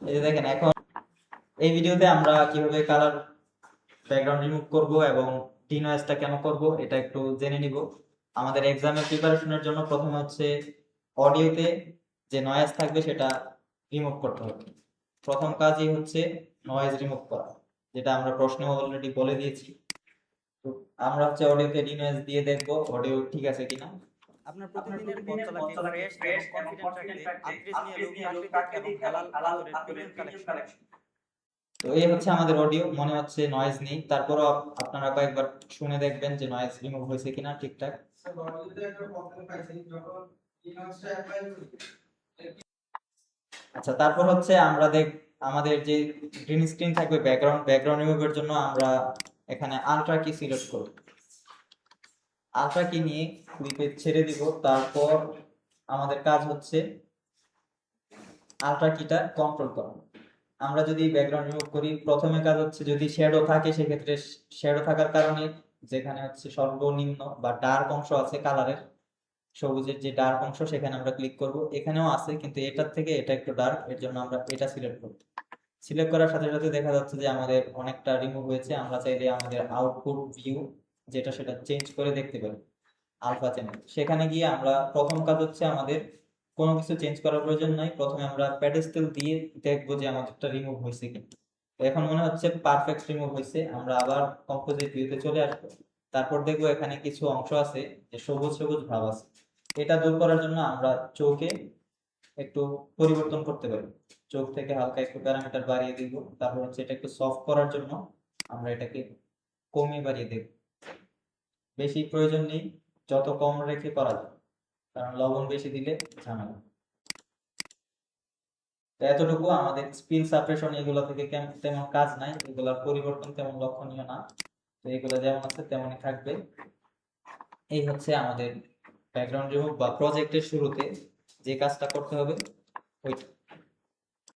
এই যে দেখেন এখন এই ভিডিওতে আমরা কিভাবে কালার ব্যাকগ্রাউন্ড রিমুভ করব এবং ডিনয়েজটা কেন করব এটা একটু জেনে নিব। আমাদের এক্সামের প্রিপারেশনের জন্য প্রথমে হচ্ছে অডিওতে যে নয়েজ থাকবে সেটা রিমুভ করতে হবে। প্রথম কাজই হচ্ছে নয়েজ রিমুভ করা, যেটা আমরা প্রশ্নে অলরেডি বলে দিয়েছি। তো আমরা হচ্ছে অডিওতে ডিনয়েজ দিয়ে দেখব অডিও ঠিক আছে কিনা। আপনার প্রতিদিনের পথ চলাকে ফ্রেশ এবং কনফিডেন্ট রাখতে আর্ট্রিজ নিয়ে এলো প্রাকৃতিক এবং হালাল আতরের প্রিমিয়াম কালেকশন। তো এই হচ্ছে আমাদের অডিও, মনে হচ্ছে নয়েজ নেই, তারপরও আপনারা কয়েকবার শুনে দেখবেন যে নয়েজ রিমুভ হয়েছে কিনা ঠিকঠাক। আচ্ছা, তারপর হচ্ছে আমরা আমাদের যে গ্রিন স্ক্রিন থাকবে ব্যাকগ্রাউন্ড রিমুভের জন্য আমরা এখানে আলট্রা কি সিলেক্ট করব। আলট্রা কি নিয়ে ক্লিপে ছেড়ে দিব, তারপর আমাদের কাজ হচ্ছে আলট্রা কিটা কন্ট্রোল করা। আমরা যদি ব্যাকগ্রাউন্ড রিমুভ করি, প্রথমে কাজ হচ্ছে যদি শ্যাডো থাকে সেক্ষেত্রে শ্যাডো থাকার কারণে যেখানে হচ্ছে সর্বনিম্ন বা ডার্ক অংশ আছে কালারের, সবুজের যে ডার্ক অংশ সেখানে আমরা ক্লিক করব। এখানেও আছে কিন্তু এটার থেকে এটা একটু ডার্ক, এর জন্য আমরা এটা সিলেক্ট করব। সিলেক্ট করার সাথে সাথে দেখা যাচ্ছে যে আমাদের অনেকটা রিমুভ হয়েছে। আমরা চাইলে আমাদের আউটপুট ভিউ যেটা সেটা চেঞ্জ করে দেখতে পারি আলফা চ্যানেল। সেখানে গিয়ে আমরা প্রথম কাজ হচ্ছে আমাদের কোনো কিছু চেঞ্জ করার প্রয়োজন নাই, প্রথমে আমরা প্যাডেস্টেল দিয়ে দেখবো যে আমাদেরটা রিমুভ হয়েছে কি। তো এখন মনে হচ্ছে পারফেক্ট রিমুভ হয়েছে। আমরা আবার কম্পোজিট ভিউতে চলে আসবো, তারপর দেখবো এখানে কিছু অংশ আছে যে সবুজ সবুজ ভাব আছে। এটা দূর করার জন্য আমরা চোখে একটু পরিবর্তন করতে পারি, চোখ থেকে হালকা একটু প্যারামিটার বাড়িয়ে দিব। তারপর হচ্ছে এটা একটু সফট করার জন্য আমরা এটাকে কমিয়ে বাড়িয়ে দেব। বেশি প্রয়োজন নেই, যত কম রেখে করা যায়, কারণ লবণ বেশি দিলে ঝামেলা। তো এতটুকু। আমাদের স্পিন সাপ্রেশন এগুলো থেকে তেমন কাজ নাই, এগুলোর পরিবর্তন তেমন লক্ষণীয় না। তো এগুলো যেমন আছে তেমনই থাকবে। এই হচ্ছে আমাদের ব্যাকগ্রাউন্ড রিমুভ বা প্রজেক্টের শুরুতে যে কাজটা করতে হবে ওইটা।